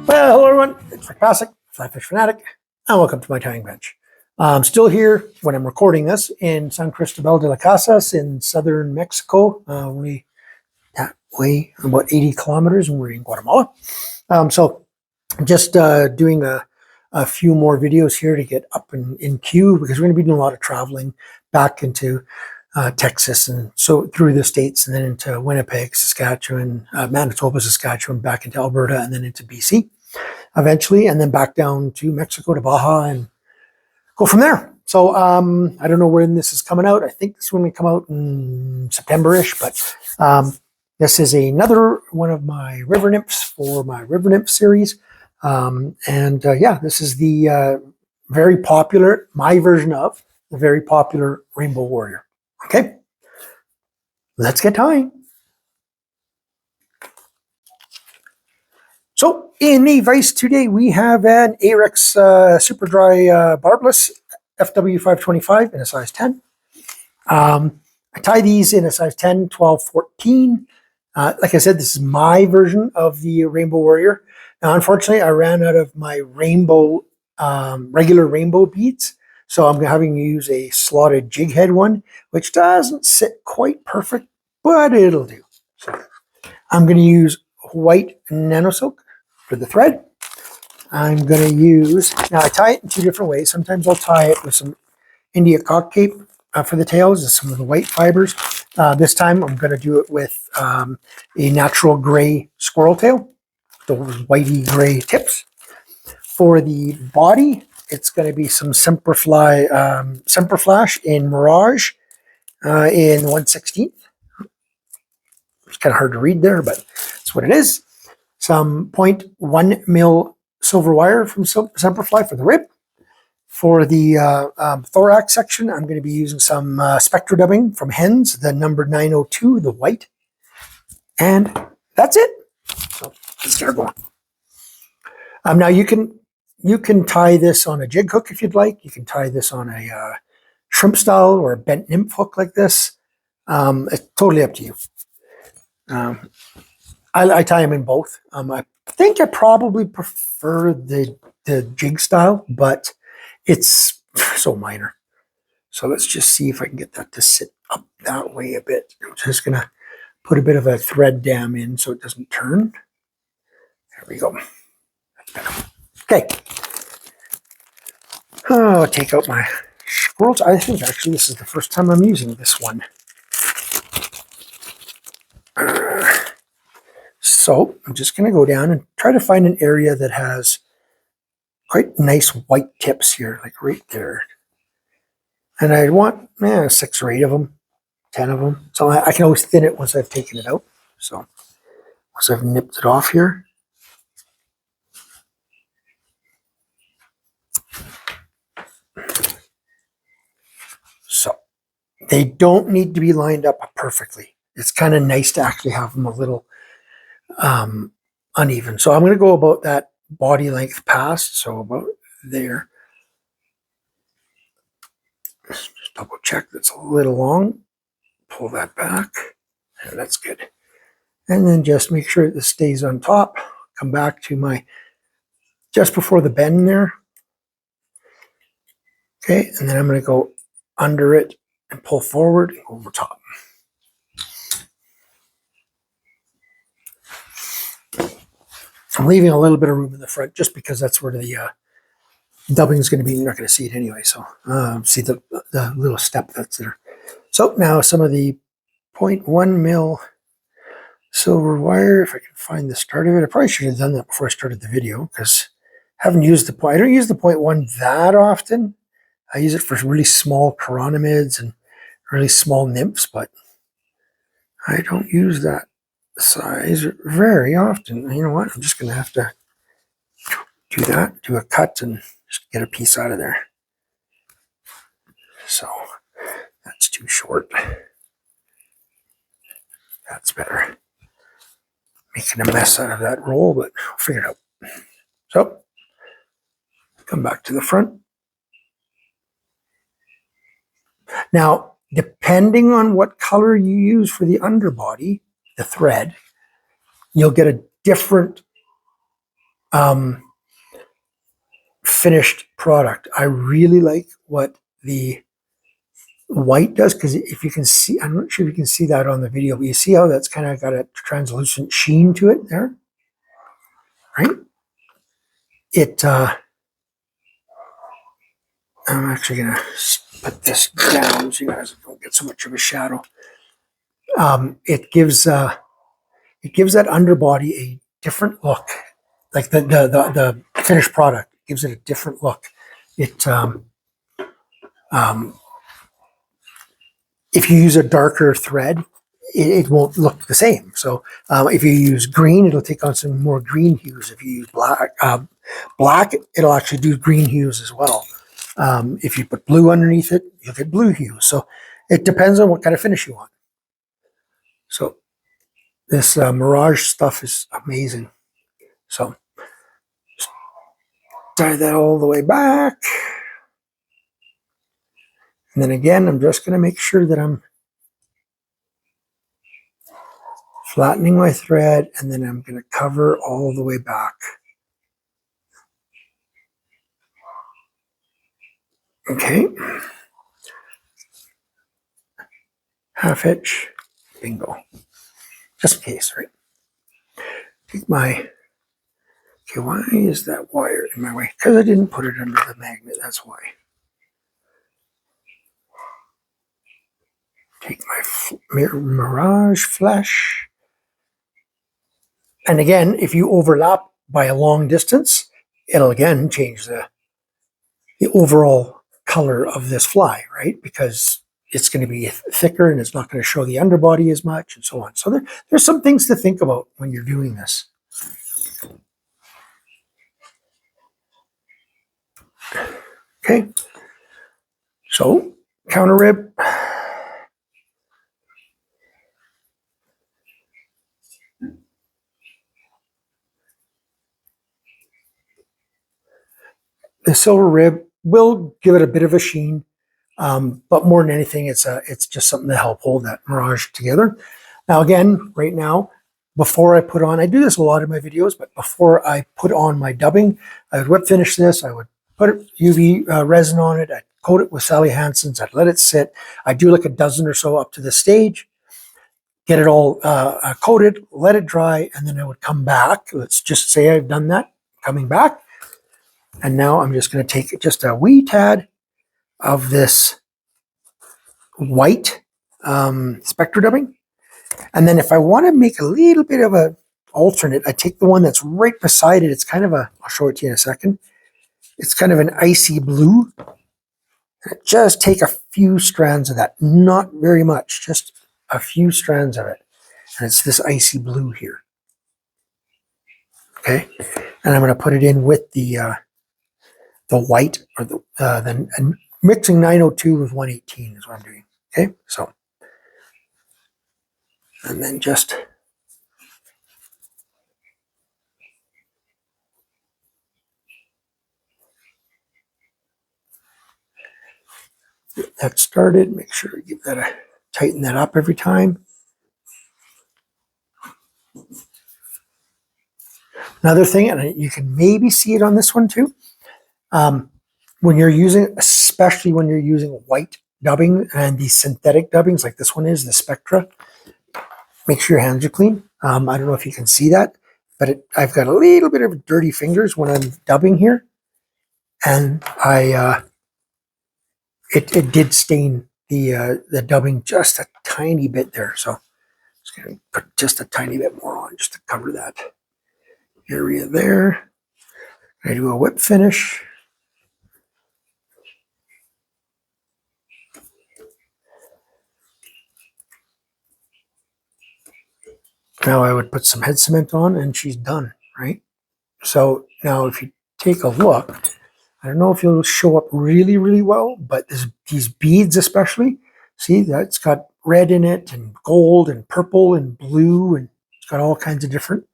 Well, hello everyone, it's Passek, FlyFish Fanatic, and welcome to my tying bench. I'm still here when I'm recording this in San Cristobal de las Casas in southern Mexico. We that way about 80 kilometers, and we're in Guatemala. So I'm just doing a few more videos here to get up in queue, because we're going to be doing a lot of traveling back into Texas, and so through the States, and then into Winnipeg, Saskatchewan, Manitoba, Saskatchewan, back into Alberta, and then into BC eventually, and then back down to Mexico to Baja and go from there. So I don't know when this is coming out. I think this one will come out in September-ish, but this is another one of my river nymphs for my river nymph series. Yeah, this is the very popular, my version of the very popular Rainbow Warrior. Okay, let's get tying. So in the vise today, we have an Ahrex Super Dry Barbless FW 525 in a size 10. I tie these in a size 10, 12, 14. Like I said, this is my version of the Rainbow Warrior. Now, unfortunately, I ran out of my rainbow, regular rainbow beads. So I'm having to use a slotted jig head one, which doesn't sit quite perfect, but it'll do. So I'm going to use white Nanosilk for the thread. I'm going to use, now I tie it in two different ways. Sometimes I'll tie it with some India cock cape for the tails and some of the white fibers. This time I'm going to do it with a natural gray squirrel tail, those whitey gray tips. For the body, it's going to be some Semperflash in Mirage in 1/16. It's kind of hard to read there, but that's what it is. Some 0.1 mil silver wire from Semperfli for the rib. For the thorax section, I'm going to be using some Spectra Dubbing from Hens, the number 902, the white. And that's it. So let's start going. Now you can tie this on a jig hook if you'd like. You can tie this on a shrimp style or a bent nymph hook like this. It's totally up to you. I tie them in both. I think I probably prefer the jig style, but it's so minor. So let's just see if I can get that to sit up that way a bit. I'm just going to put a bit of a thread dam in so it doesn't turn. There we go. Okay. Oh, take out my squirrels. I think actually this is the first time I'm using this one. So I'm just going to go down and try to find an area that has quite nice white tips here, like right there. And I want 6 or 8 of them, 10 of them. So I can always thin it once I've taken it out. So once I've nipped it off here. So they don't need to be lined up perfectly. It's kind of nice to actually have them a little uneven. So I'm going to go about that body length past, so about there. Just double check that's a little long. Pull that back. Yeah, that's good. And then just make sure this stays on top. Come back to my, just before the bend there. Okay, and then I'm going to go under it and pull forward and over top. I'm leaving a little bit of room in the front just because that's where the dubbing is going to be. You're not going to see it anyway, so see the little step that's there. So now some of the 0.1 mil silver wire, if I can find the start of it. I probably should have done that before I started the video, because I haven't used the point. I don't use the 0.1 that often. I use it for really small chironomids and really small nymphs, but I don't use that size very often. You know what? I'm just going to have to do that, do a cut, and just get a piece out of there. So that's too short. That's better. Making a mess out of that roll, but I'll figure it out. So come back to the front. Now, depending on what color you use for the underbody, the thread, you'll get a different finished product. I really like what the white does, because if you can see, I'm not sure if you can see that on the video, but you see how that's kind of got a translucent sheen to it there, right? I'm actually going to put this down so you guys don't get so much of a shadow. It gives that underbody a different look, like the finished product gives it a different look. It if you use a darker thread, it won't look the same. So if you use green, it'll take on some more green hues. If you use black, it'll actually do green hues as well. If you put blue underneath it, you'll get blue hues. So it depends on what kind of finish you want. So this Mirage stuff is amazing. So tie that all the way back. And then again, I'm just going to make sure that I'm flattening my thread, and then I'm going to cover all the way back. Okay. Half hitch, bingo. Just in case, right? Take my, okay, why is that wire in my way? Because I didn't put it under the magnet, that's why. Take my Mirage flash. And again, if you overlap by a long distance, it'll again change the overall color of this fly, right? Because it's going to be thicker and it's not going to show the underbody as much and so on. So there's some things to think about when you're doing this. Okay. So counter rib. The silver rib will give it a bit of a sheen, but more than anything, it's just something to help hold that Mirage together. Now again, right now, before I put on, I do this a lot in my videos, but before I put on my dubbing, I would whip finish this, I would put UV resin on it, I'd coat it with Sally Hansen's, I'd let it sit, I'd do like a dozen or so up to the stage, get it all coated, let it dry, and then I would come back. Let's just say I've done that, coming back. And now I'm just going to take just a wee tad of this white Spectra Dubbing. And then if I want to make a little bit of an alternate, I take the one that's right beside it. It's kind of a, I'll show it to you in a second. It's kind of an icy blue. Just take a few strands of that. Not very much, just a few strands of it. And it's this icy blue here. Okay. And I'm going to put it in with the white, or the mixing 902 with 118 is what I'm doing. Okay, so, and then just get that started. Make sure you give that tighten that up every time. Another thing, and you can maybe see it on this one too. When you're using, especially when you're using white dubbing and these synthetic dubbings like this one is, the Spectra, make sure your hands are clean. I don't know if you can see that, but I've got a little bit of dirty fingers when I'm dubbing here. And it did stain the dubbing just a tiny bit there. So I'm just going to put just a tiny bit more on just to cover that area there. I do a whip finish. Now I would put some head cement on and she's done, right? So now if you take a look, I don't know if it'll show up really, really well, but these beads especially, see that's got red in it and gold and purple and blue, and it's got all kinds of different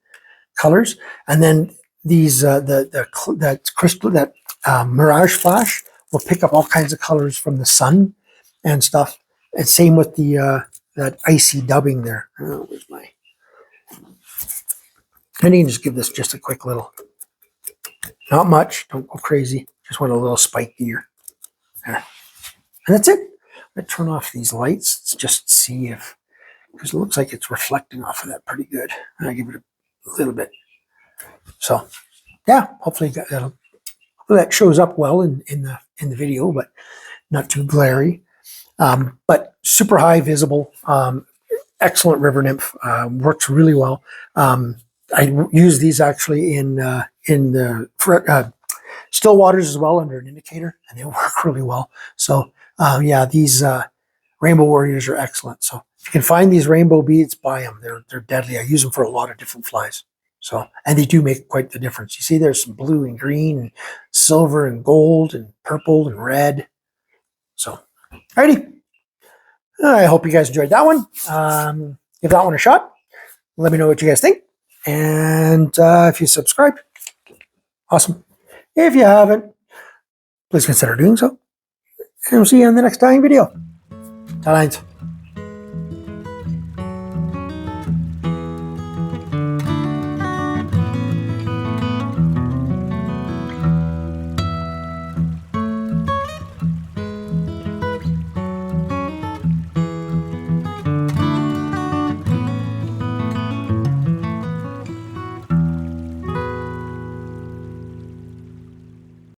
colors. And then these that crystal, that Mirage flash will pick up all kinds of colors from the sun and stuff. And same with the that icy dubbing there. Oh, where's my? And you can just give this just a quick little Not much. Don't go crazy. Just want a little spike here. There. And that's it. I'm going to turn off these lights. Let's just see if, because it looks like it's reflecting off of that pretty good. And I give it a little bit. So, yeah, hopefully that shows up well in the video, but not too glary. But super high visible, excellent river nymph, works really well. I use these actually in the still waters as well under an indicator, and they work really well. So yeah, these Rainbow Warriors are excellent. So if you can find these rainbow beads, buy them. They're deadly. I use them for a lot of different flies. So, and they do make quite the difference. You see there's some blue and green and silver and gold and purple and red. So, alrighty. I hope you guys enjoyed that one. Give that one a shot. Let me know what you guys think. And if you subscribe, awesome. If you haven't, please consider doing so. And we'll see you on the next tying video. Tyer.